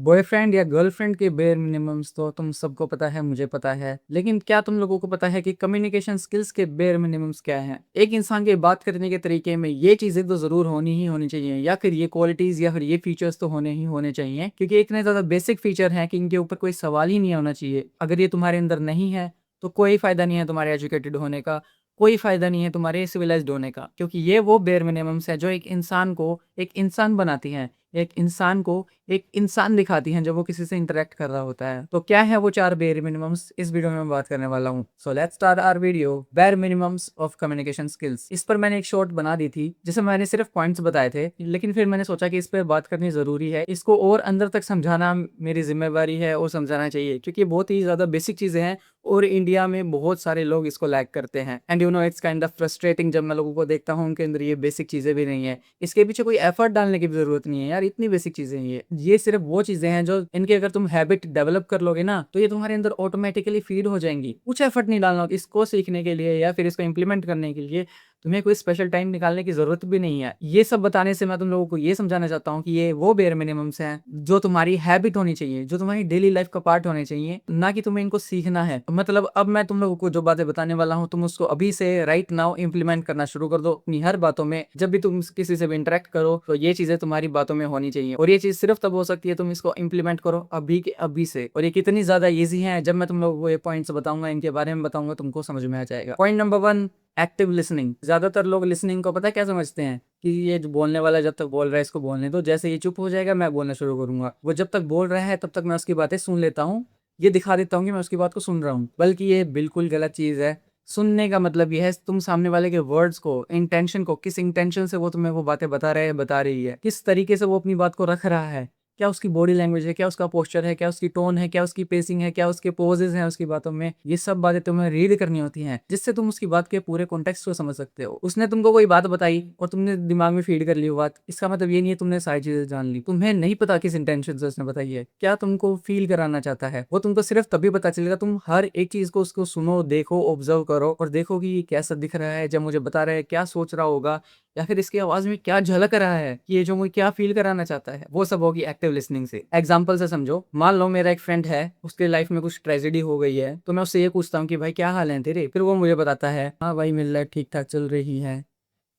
Boyfriend या girlfriend के bear मिनिमम्स तो तुम सबको पता है, मुझे पता है। लेकिन क्या तुम लोगों को पता है कि कम्युनिकेशन स्किल्स के बेयर मिनिमम्स क्या हैं? एक इंसान के बात करने के तरीके में ये चीजें तो जरूर होनी ही होनी चाहिए, या फिर ये क्वालिटीज या फिर ये फीचर्स तो होने ही होने चाहिए, क्योंकि इतने ज्यादा बेसिक फीचर हैं कि इनके ऊपर कोई सवाल ही नहीं होना चाहिए। अगर ये तुम्हारे अंदर नहीं है तो कोई फायदा नहीं है तुम्हारे एजुकेटेड होने का, कोई फायदा नहीं है तुम्हारे सिविलाइज्ड होने का, क्योंकि ये वो बेयर मिनिमम्स है जो एक इंसान को एक इंसान बनाती हैं, एक इंसान को एक इंसान दिखाती हैं जब वो किसी से इंटरेक्ट कर रहा होता है। तो क्या है वो 4 बेयर मिनिमम्स, इस वीडियो में मैं बात करने वाला हूँ। So let's start our video, bare minimums of communication skills. इस पर मैंने एक शॉर्ट बना दी थी जिसमें मैंने सिर्फ पॉइंट्स बताए थे, लेकिन फिर मैंने सोचा कि इस पर बात करनी जरूरी है, इसको और अंदर तक समझाना मेरी जिम्मेवारी है और समझाना चाहिए, क्योंकि बहुत ही ज्यादा बेसिक चीजें हैं और इंडिया में बहुत सारे लोग इसको लैक करते हैं। And you know it's kind of frustrating जब मैं लोगों को देखता हूँ उनके अंदर ये बेसिक चीजें भी नहीं है। इसके पीछे कोई एफर्ट डालने की भी जरूरत नहीं है यार, इतनी बेसिक चीजें हैं ये सिर्फ वो चीजें हैं जो इनके अगर तुम हैबिट डेवलप कर लोगे ना तो ये तुम्हारे अंदर ऑटोमेटिकली फीड हो जाएंगी। कुछ एफर्ट नहीं डालना इसको सीखने के लिए या फिर इसको इम्प्लीमेंट करने के लिए, तुम्हें कोई स्पेशल टाइम निकालने की जरूरत भी नहीं है। ये सब बताने से मैं तुम लोगों को ये समझाना चाहता हूँ कि ये वो बेयर मिनिमम्स हैं जो तुम्हारी हैबिट होनी चाहिए, जो तुम्हारी डेली लाइफ का पार्ट होने चाहिए, ना कि तुम्हें इनको सीखना है। मतलब अब मैं तुम लोगों को जो बातें बताने वाला हूँ तुम उसको अभी से राइट नाउ इम्प्लीमेंट करना शुरू कर दो अपनी हर बातों में। जब भी तुम किसी से भी इंटरेक्ट करो तो ये चीजें तुम्हारी बातों में होनी चाहिए, और ये चीज सिर्फ तब हो सकती है तुम इसको इम्प्लीमेंट करो अभी के अभी से। और ये कितनी ज्यादा ईजी है, जब मैं तुम लोगों को ये पॉइंट्स बताऊंगा, इनके बारे में बताऊंगा, तुमको समझ में आ जाएगा। Point number 1, active listening. ज्यादातर लोग लिसनिंग को पता है क्या समझते हैं कि ये जो बोलने वाला जब तक बोल रहा है इसको बोलने दो, जैसे ये चुप हो जाएगा मैं बोलना शुरू करूंगा। वो जब तक बोल रहा है तब तक मैं उसकी बातें सुन लेता हूँ, ये दिखा देता हूँ कि मैं उसकी बात को सुन रहा हूँ, बल्कि ये बिल्कुल गलत चीज है। सुनने का मतलब ये है तुम सामने वाले के वर्ड्स को, इंटेंशन को, किस इंटेंशन से वो तुम्हें वो बातें बता रहे हैं, बता रही है, किस तरीके से वो अपनी बात को रख रहा है, क्या उसकी बॉडी लैंग्वेज है, क्या उसका पोस्चर है, क्या उसकी टोन है, क्या उसकी पेसिंग है, क्या उसके पोजेस हैं उसकी बातों में। ये सब बातें तुम्हें रीड करनी होती हैं जिससे तुम उसकी बात के पूरे कॉन्टेक्स्ट को समझ सकते हो। उसने तुमको कोई बात बताई और तुमने दिमाग में फीड कर ली वो बात, इसका मतलब ये नहीं है तुमने सारी चीजें जान ली। तुम्हें नहीं पता किस इंटेंशन से उसने बताई है, क्या तुमको फील कराना चाहता है। वो तुमको सिर्फ तभी पता चलेगा तुम हर एक चीज को उसको सुनो, देखो, ऑब्जर्व करो और देखो कि ये कैसा दिख रहा है जब मुझे बता रहा है, क्या सोच रहा होगा, या फिर इसकी आवाज में क्या झलक रहा है, कि ये जो मुझे क्या फील कराना चाहता है। वो सब होगी एक्टिव लिसनिंग से। एग्जाम्पल से समझो, मान लो मेरा एक फ्रेंड है, उसके लाइफ में कुछ ट्रेजेडी हो गई है, तो मैं उससे ये पूछता हूँ कि भाई क्या हाल है तेरे, फिर वो मुझे बताता है हाँ भाई मेरी लाइफ ठीक ठाक चल रही है,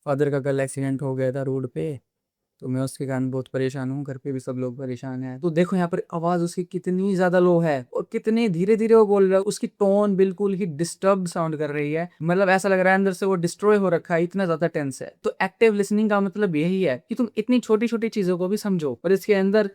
फादर का कल एक्सीडेंट हो गया था रोड पे, तो मैं उसके कारण बहुत परेशान हूँ, घर पे भी सब लोग परेशान हैं। तो देखो यहाँ पर आवाज उसकी कितनी ज्यादा लो है और कितनी धीरे धीरे वो बोल रहा है, उसकी टोन बिल्कुल ही डिस्टर्ब साउंड कर रही है, मतलब ऐसा लग रहा है अंदर से वो डिस्ट्रॉय हो रखा है, इतना ज्यादा टेंस है। तो एक्टिव लिसनिंग का मतलब यही है कि तुम इतनी छोटी छोटी चीजों को भी समझो, और इसके अंदर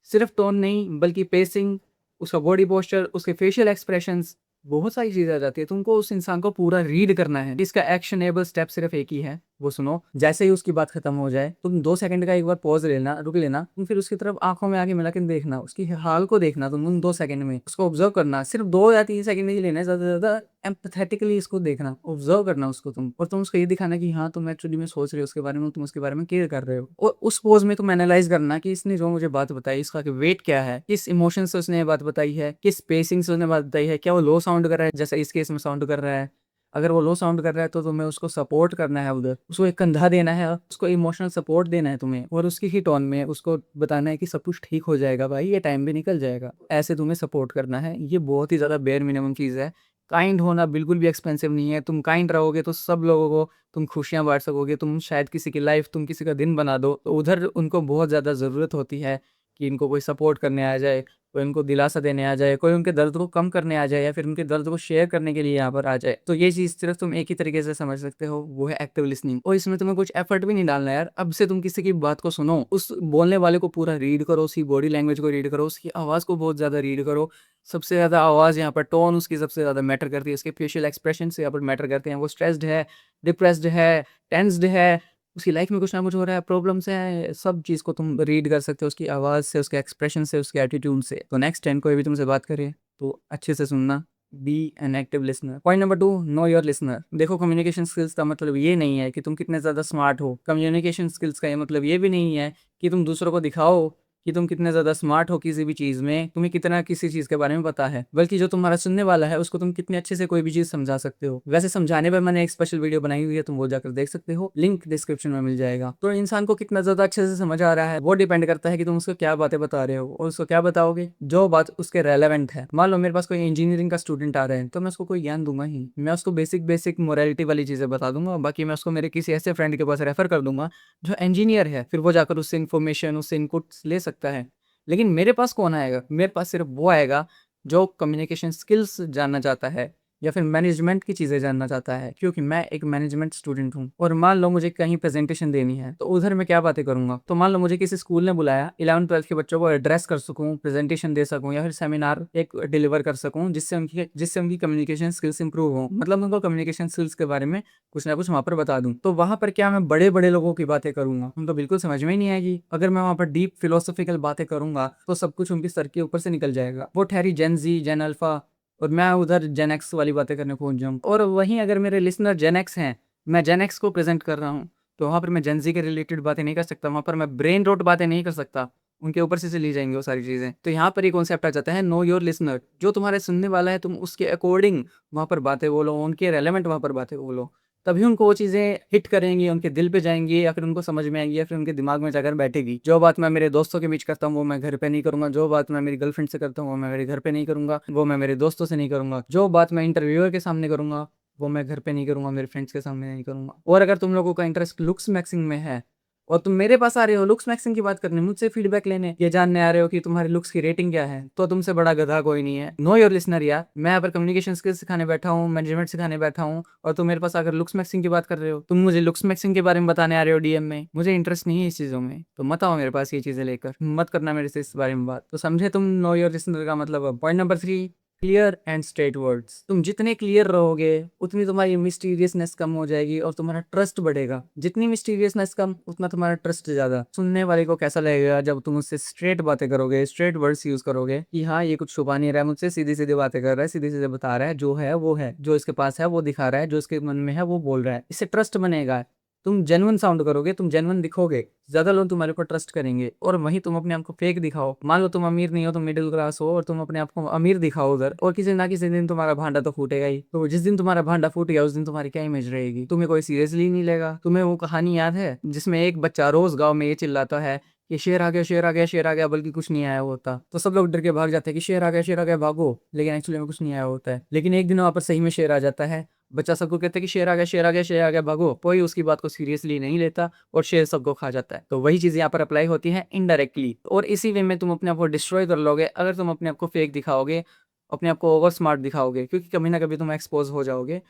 सिर्फ टोन नहीं बल्कि पेसिंग, उसका बॉडी पोस्चर, उसके फेशियल एक्सप्रेशंस, बहुत सारी चीजें आ जाती है। तुमको उस इंसान को पूरा रीड करना है। इसका एक्शनेबल स्टेप सिर्फ एक ही है, वो सुनो। जैसे ही उसकी बात खत्म हो जाए तुम 2 सेकंड का एक बार पॉज लेना, रुक लेना, तुम फिर उसकी तरफ आंखों में आके मिला के देखना, उसकी हाल को देखना, तुम उन 2 सेकंड में उसको ऑब्जर्व करना। सिर्फ 2 या 3 सेकंड ही लेना है, ज्यादा से ज्यादा एम्पैथेटिकली इसको देखना, ऑब्जर्व करना उसको तुम, और तुम उसको ये दिखाना कि हाँ तुम एक्चुअली में सोच रहे हो उसके बारे में, तुम उसके बारे में केयर कर रहे हो। और उस पोज में तुम एनालाइज करना कि इसने जो मुझे बात बताई इसका वेट क्या है, किस इमोशन से उसने ये बात बताई है, किस पेसिंग से उसने बात बताई है, क्या वो लो साउंड कर रहा है जैसे इस केस में साउंड कर रहा है। अगर वो लो साउंड कर रहा है तो तुम्हें उसको सपोर्ट करना है, उधर उसको एक कंधा देना है, उसको इमोशनल सपोर्ट देना है तुम्हें, और उसकी ही टोन में उसको बताना है कि सब कुछ ठीक हो जाएगा भाई, ये टाइम भी निकल जाएगा। ऐसे तुम्हें सपोर्ट करना है। ये बहुत ही ज़्यादा बेयर मिनिमम चीज़ है। काइंड होना बिल्कुल भी एक्सपेंसिव नहीं है। तुम काइंड रहोगे तो सब लोगों को तुम खुशियाँ बांट सकोगे। तुम शायद किसी की लाइफ, तुम किसी का दिन बना दो, तो उधर उनको बहुत ज़्यादा ज़रूरत होती है कि इनको कोई सपोर्ट करने आ जाए, कोई उनको दिलासा देने आ जाए, कोई उनके दर्द को कम करने आ जाए, या फिर उनके दर्द को शेयर करने के लिए यहाँ पर आ जाए। तो ये चीज़ सिर्फ तुम एक ही तरीके से समझ सकते हो, वो है एक्टिव लिसनिंग। और इसमें तुम्हें कुछ एफर्ट भी नहीं डालना यार। अब से तुम किसी की बात को सुनो, उस बोलने वाले को पूरा रीड करो, उसकी बॉडी लैंग्वेज को रीड करो, उसकी आवाज़ को बहुत ज़्यादा रीड करो। सबसे ज़्यादा आवाज़ यहाँ पर, टोन उसकी सबसे ज़्यादा मैटर करती है, उसके फेशियल एक्सप्रेशन से यहाँ पर मैटर करते हैं। वो स्ट्रेस्ड है, डिप्रेस्ड है, टेंस्ड है, उसकी लाइफ में कुछ ना कुछ हो रहा है, प्रॉब्लम्स हैं, सब चीज़ को तुम रीड कर सकते हो उसकी आवाज़ से, उसके एक्सप्रेशन से, उसके एटीट्यूड से। तो नेक्स्ट टाइम कोई भी तुमसे बात करे तो अच्छे से सुनना, be an active listener. Point number 2, know your listener. देखो कम्युनिकेशन स्किल्स का मतलब ये नहीं है कि तुम कितने ज़्यादा स्मार्ट हो। कम्युनिकेशन स्किल्स का ये मतलब ये भी नहीं है कि तुम दूसरों को दिखाओ कि तुम कितने ज़्यादा स्मार्ट हो किसी भी चीज़ में, तुम्हें कितना किसी चीज़ के बारे में पता है, बल्कि जो तुम्हारा सुनने वाला है उसको तुम कितने अच्छे से कोई भी चीज़ समझा सकते हो। वैसे समझाने पर मैंने एक स्पेशल वीडियो बनाई हुई है, तुम वो जाकर देख सकते हो, लिंक डिस्क्रिप्शन में मिल जाएगा। तो इंसान को कितना ज़्यादा अच्छे से समझ आ रहा है वो डिपेंड करता है कि तुम उसको क्या बातें बता रहे हो और उसको क्या बताओगे जो बात उसके रेलेवेंट है। मान लो मेरे पास कोई इंजीनियरिंग का स्टूडेंट आ रहा है तो मैं उसको कोई ज्ञान दूंगा ही, मैं उसको बेसिक बेसिक मोरालिटी वाली चीज़ें बता दूंगा, बाकी मैं उसको मेरे किसी ऐसे फ्रेंड के पास रेफर कर दूंगा जो इंजीनियर है, फिर वो जाकर उससे इन्फॉर्मेशन उससे इनपुट्स ले सकता है। लेकिन मेरे पास कौन आएगा? मेरे पास सिर्फ वो आएगा जो कम्युनिकेशन स्किल्स जानना चाहता है या फिर मैनेजमेंट की चीज़ें जानना चाहता है, क्योंकि मैं एक मैनेजमेंट स्टूडेंट हूँ। और मान लो मुझे कहीं प्रेजेंटेशन देनी है तो उधर मैं क्या बातें करूंगा? तो मान लो मुझे किसी स्कूल ने बुलाया 11th-12th के बच्चों को एड्रेस कर सकूं, प्रेजेंटेशन दे सकूं या फिर सेमिनार एक डिलीवर कर सकूं, जिससे उनकी कम्युनिकेशन स्किल्स इंप्रूव हो, मतलब उनको कम्युनिकेशन स्किल्स के बारे में कुछ ना कुछ वहाँ पर बता दूं। तो वहाँ पर क्या मैं बड़े बड़े लोगों की बातें करूंगा? उनको बिल्कुल समझ में ही नहीं आएगी। अगर मैं वहाँ पर डीप फिलोसॉफिकल बातें करूंगा तो सब कुछ उनके सर के ऊपर से निकल जाएगा। वो ठहरी जेन जी, जेन अल्फा, और मैं उधर जेन एक्स वाली बातें करने पहुंच जाऊँ। और वहीं अगर मेरे लिसनर जेन एक्स हैं, मैं जेन एक्स को प्रेजेंट कर रहा हूँ, तो वहाँ पर मैं जेन जी के रिलेटेड बातें नहीं कर सकता, वहाँ पर मैं ब्रेन रोट बातें नहीं कर सकता, उनके ऊपर से चली जाएंगी वो सारी चीज़ें। तो यहाँ पर ये कॉन्सेप्ट आ जाता है नो योर लिसनर। जो तुम्हारे सुनने वाला है तुम उसके अकॉर्डिंग वहाँ पर बातें बोलो, उनके रेलेवेंट वहाँ पर बातें बोलो, तभी उनको वो चीज़ें हिट करेंगी, उनके दिल पे जाएंगी या फिर उनको समझ में आएंगी या फिर उनके दिमाग में जाकर बैठेगी। जो बात मैं मेरे दोस्तों के बीच करता हूँ वो मैं घर पे नहीं करूंगा, जो बात मैं मेरी गर्लफ्रेंड से करता हूँ वो मैं मेरे घर पे नहीं करूंगा, वो मैं मेरे दोस्तों से नहीं करूंगा, जो बात मैं इंटरव्यूअर के सामने करूंगा वो मैं घर पे नहीं करूंगा, मेरे फ्रेंड्स के सामने नहीं करूंगा। और अगर तुम लोगों का इंटरेस्ट लुक्स मैक्सिंग में है और तुम मेरे पास आ रहे हो लुक्स मैक्सिंग की बात करने, मुझसे फीडबैक लेने, ये जानने आ रहे हो कि तुम्हारे लुक्स की रेटिंग क्या है, तो तुमसे बड़ा गधा कोई नहीं है। नो योर लिसनर यार, मैं यहाँ पर कम्युनिकेशन स्किल्स सिखाने बैठा हूँ, मैनेजमेंट सिखाने बैठा हूँ, और तुम मेरे पास आकर लुक्स मैक्सिंग की बात कर रहे हो। तुम मुझे लुक्स मैक्सिंग के बारे में बताने आ रहे हो डीएम में, मुझे इंटरेस्ट नहीं है इस चीज़ों में, तो मत आओ मेरे पास ये चीज़ें लेकर, मत करना मेरे से इस बारे में बात। तो समझे तुम नो योर लिसनर का मतलब? Point number 3, clear and straight words. तुम जितने क्लियर रहोगे उतनी तुम्हारी मिस्टीरियसनेस कम हो जाएगी और तुम्हारा ट्रस्ट बढ़ेगा। जितनी मिस्टीरियसनेस कम उतना तुम्हारा ट्रस्ट ज्यादा। सुनने वाले को कैसा लगेगा जब तुम उससे स्ट्रेट बातें करोगे, स्ट्रेट वर्ड्स यूज करोगे कि हाँ ये कुछ छुपा नहीं रहा है मुझसे, सीधी सीधी बातें कर रहा है, सीधे सीधे बता रहा है, जो है वो है, जो इसके पास है वो दिखा रहा है, जो इसके मन में है वो बोल रहा है। इससे ट्रस्ट बनेगा। तुम जेन्युइन साउंड करोगे, तुम जेन्युइन दिखोगे, ज्यादा लोग तुम्हारे ऊपर ट्रस्ट करेंगे। और वहीं तुम अपने आप को फेक दिखाओ, मान लो तुम अमीर नहीं हो, तुम मिडिल क्लास हो और तुम अपने आप को अमीर दिखाओ उधर, और किसी ना किसी दिन तुम्हारा भांडा तो फूटेगा ही। तो जिस दिन तुम्हारा भांडा फूट गया उस दिन तुम्हारी क्या इमेज रहेगी? तुम्हें कोई सीरियसली नहीं लेगा। तुम्हें वो कहानी याद है जिसमें एक बच्चा रोज गाँव में ये चिल्लाता है कि शेर आ गया, शेर आ गया, शेर आ गया, बल्कि कुछ नहीं आया होता, तो सब लोग डर के भाग जाते हैं कि शेर आ गया, शेर आ गया, भागो, लेकिन एक्चुअली में कुछ नहीं आया होता है। लेकिन एक दिन वहां पर सही में शेर आ जाता है, बच्चा सबको कहता है कि शेर आ गया, शेर आ गया, शेर आ गया, भागो, कोई उसकी बात को सीरियसली नहीं लेता और शेर सबको खा जाता है। तो वही चीज यहाँ पर अप्लाई होती है इनडायरेक्टली, और इसी वे में तुम अपने आप को डिस्ट्रॉय कर लोगे अगर तुम अपने आप को फेक दिखाओगे, अपने आप को ओवर स्मार्ट दिखाओगे, क्योंकि कभी ना कभी तुम एक्सपोज हो जाओगे।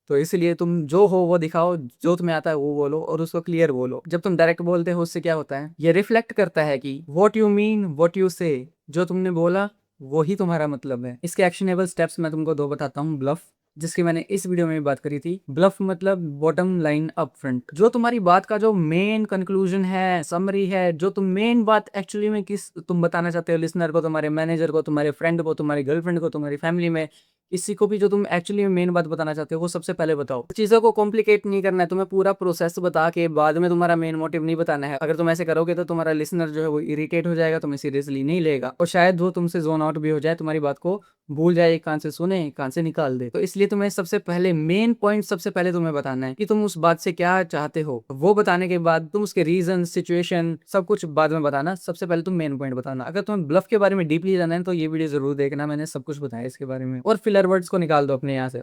तो इसलिए तुम जो हो वो दिखाओ, जो तुम्हें आता है वो बोलो और उसको क्लियर बोलो। जब तुम डायरेक्ट बोलते हो उससे क्या होता है, ये रिफ्लेक्ट करता है कि what you mean what you से, जो तुमने बोला वो ही तुम्हारा मतलब है। इसके एक्शनेबल स्टेप्स मैं तुमको दो बताता हूँ। ब्लफ, जिसकी मैंने इस वीडियो में भी बात करी थी। ब्लफ मतलब बॉटम लाइन अप फ्रंट, जो तुम्हारी बात का जो मेन कंक्लूजन है, समरी है, जो तुम मेन बात एक्चुअली में किस तुम बताना चाहते हो लिसनर को, तुम्हारे मैनेजर को, तुम्हारे फ्रेंड को, तुम्हारी गर्लफ्रेंड को, तुम्हारी फैमिली में, किसी को भी जो तुम एक्चुअली में मेन बात बताना चाहते हो वो सबसे पहले बताओ। चीज़ों को कॉम्प्लिकेट नहीं करना है, तुम्हें पूरा प्रोसेस बता के बाद में तुम्हारा मेन मोटिव नहीं बताना है। अगर तुम ऐसे करोगे तो तुम्हारा लिसनर जो है वो इरिटेट हो जाएगा, तुम्हें सीरियसली नहीं लेगा और शायद वो तुमसे जोन आउट भी हो जाए, तुम्हारी बात को भूल जाए, एक कान से सुने एक कान से निकाल दे। तो इसलिए तुम्हें सबसे पहले मेन पॉइंट सबसे पहले तुम्हें बताना है कि तुम उस बात से क्या चाहते हो। वो बताने के बाद तुम उसके रीजन, सिचुएशन, सब कुछ बाद में बताना, सबसे पहले तुम मेन पॉइंट बताना। अगर तुम्हें ब्लफ के बारे में डीपली जानना है तो ये वीडियो जरूर देखना, मैंने सब कुछ बताया इसके बारे में। और फिलर वर्ड्स को निकाल दो अपने यहाँ से।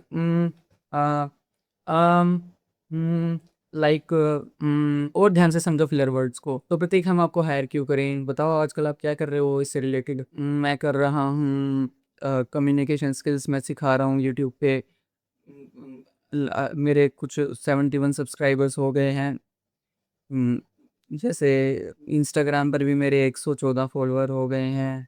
आ, आम, लाइक, और ध्यान से समझो फिलर वर्ड्स को। तो प्रतीक, हम आपको हायर क्यों करें? बताओ आजकल आप क्या कर रहे हो इससे रिलेटेड? मैं कर रहा हूँ कम्युनिकेशन स्किल्स, मैं सिखा रहा हूँ यूट्यूब पे। मेरे कुछ 71 सब्सक्राइबर्स हो गए हैं। हम्म, जैसे इंस्टाग्राम पर भी मेरे 114 फॉलोअर हो गए हैं।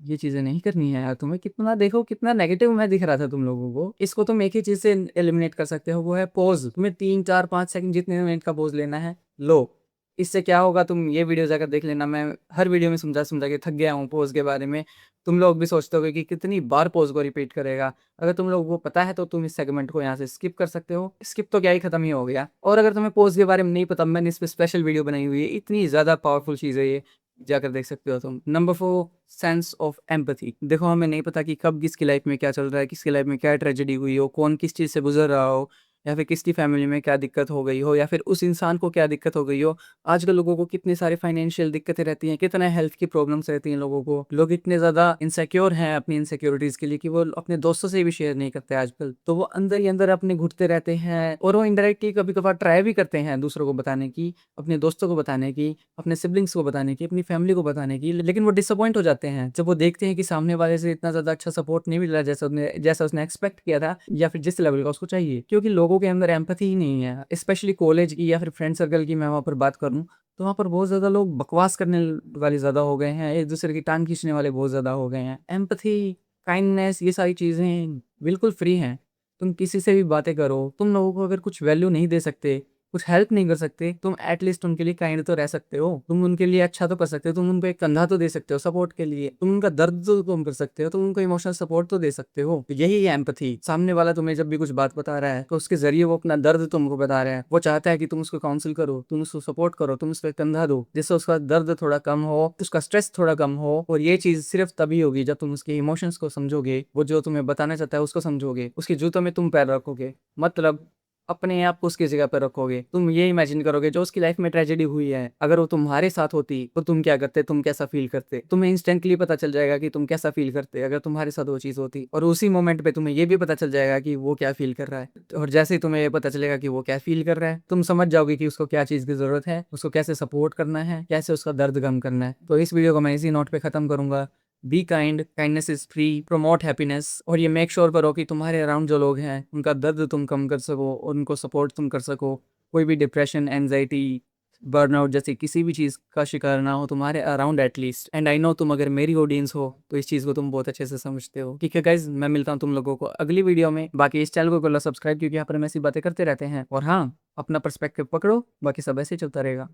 ये चीज़ें नहीं करनी है यार तुम्हें। कितना देखो कितना नेगेटिव मैं दिख रहा था तुम लोगों को। इसको तुम एक ही चीज़ से एलिमिनेट कर सकते हो, वो है पोज। तुम्हें 3 4 5 सेकंड जितने मिनट का पोज लेना है लो। इससे क्या होगा, तुम ये वीडियो जाकर देख लेना, मैं हर वीडियो में समझा समझा के थक गया हूँ पोज के बारे में। तुम लोग भी सोचते हो कि कितनी बार पोज को रिपीट करेगा। अगर तुम लोग वो पता है तो तुम इस सेगमेंट को यहाँ से स्किप कर सकते हो। स्किप तो क्या ही खत्म ही हो गया। और अगर तुम्हें पोज के बारे में नहीं पता, मैंने इस पर स्पेशल वीडियो बनाई हुई है, इतनी ज़्यादा पावरफुल चीज़ है ये। जाकर देख सकते हो तुम। Number 4, sense of empathy. देखो, हमें नहीं पता कि कब किसकी लाइफ में क्या चल रहा है, किसकी लाइफ में क्या ट्रेजेडी हुई हो, कौन किस चीज़ से गुजर रहा हो, या फिर किसकी फैमिली में क्या दिक्कत हो गई हो, या फिर उस इंसान को क्या दिक्कत हो गई हो। आजकल लोगों को कितनी सारी फाइनेंशियल दिक्कतें रहती हैं, कितने हेल्थ की प्रॉब्लम्स रहती हैं लोगों को। लोग इतने ज़्यादा इनसिक्योर हैं अपनी इनसिक्योरिटीज़ के लिए कि वो अपने दोस्तों से भी शेयर नहीं करते आजकल। तो वो अंदर ही अंदर अपने घुटते रहते हैं, और वो इनडायरेक्टली कभी-कभार ट्राई भी करते हैं दूसरों को बताने की, अपने दोस्तों को बताने की, अपने सिबलिंग्स को बताने की, अपनी फैमिली को बताने की, लेकिन वो डिसअपॉइंट हो जाते हैं जब वो देखते हैं कि सामने वाले से इतना ज़्यादा अच्छा सपोर्ट नहीं मिल रहा जैसा उसने एक्सपेक्ट किया था, या फिर जिस लेवल का उसको चाहिए। क्योंकि लोगों के अंदर एम्पैथी ही नहीं है। स्पेशली कॉलेज की या फिर फ्रेंड सर्कल की मैं वहाँ पर बात करूँ, तो वहाँ पर बहुत ज़्यादा लोग बकवास करने वाले ज़्यादा हो गए हैं, एक-दूसरे की टाँग खींचने वाले बहुत ज़्यादा हो गए हैं। एम्पैथी, काइंडनेस, ये सारी चीज़ें बिल्कुल फ्री हैं। तुम किसी से भी बातें करो, तुम लोगों को अगर कुछ वैल्यू नहीं दे सकते, कुछ हेल्प नहीं कर सकते, तुम एटलीस्ट उनके लिए काइंड तो रह सकते हो। तुम उनके लिए अच्छा तो कर सकते हो, तुम उनको एक कंधा तो दे सकते हो सपोर्ट के लिए, तुम उनका दर्द तो कम कर सकते हो, तुम उनको इमोशनल सपोर्ट तो दे सकते हो। तो यही है एम्पैथी। सामने वाला तुम्हें जब भी कुछ बात बता रहा है, तो उसके ज़रिए वो अपना दर्द तुमको बता रहा है। वो चाहता है कि तुम उसको काउंसल करो, तुम उसको सपोर्ट करो, तुम उस पे कंधा दो, जिससे उसका दर्द थोड़ा कम हो, उसका स्ट्रेस थोड़ा कम हो। और ये चीज़ सिर्फ तभी होगी जब तुम उसके इमोशंस को समझोगे, वो जो तुम्हें बताना चाहता है उसको समझोगे, उसके जूतों में तुम पैर रखोगे। मतलब अपने आप को उसकी जगह पर रखोगे। तुम ये इमेजिन करोगे जो उसकी लाइफ में ट्रेजेडी हुई है, अगर वो तुम्हारे साथ होती तो तुम क्या करते, तुम कैसा फील करते। तुम्हें इंस्टेंटली पता चल जाएगा कि तुम कैसा फील करते अगर तुम्हारे साथ वो चीज़ होती, और उसी मोमेंट पे तुम्हें ये भी पता चल जाएगा कि वो क्या फील कर रहा है। और जैसे ही तुम्हें ये पता चलेगा कि वो क्या फील कर रहा है, तुम समझ जाओगे कि उसको क्या चीज़ की ज़रूरत है, उसको कैसे सपोर्ट करना है, कैसे उसका दर्द कम करना है। तो इस वीडियो को मैं इसी नोट पे ख़त्म करूँगा। Be kind, kindness is free, promote happiness, और ये मेक श्योर करो कि तुम्हारे अराउंड जो लोग हैं उनका दर्द तुम कम कर सको, और उनको सपोर्ट तुम कर सको। कोई भी डिप्रेशन, एंजाइटी, बर्नआउट जैसी किसी भी चीज़ का शिकार ना हो तुम्हारे around at least. And I know तुम अगर मेरी ऑडियंस हो तो इस चीज़ को तुम बहुत अच्छे से समझते हो। ठीक है गाइज, मैं मिलता हूँ तुम लोगों को अगली वीडियो में। बाकी इस चैनल को कर लो सब्सक्राइब, क्योंकि यहाँ पर हम ऐसी बातें करते रहते हैं। और हाँ, अपना पर्सपेक्टिव पकड़ो, बाकी सब ऐसे ही चलता रहेगा।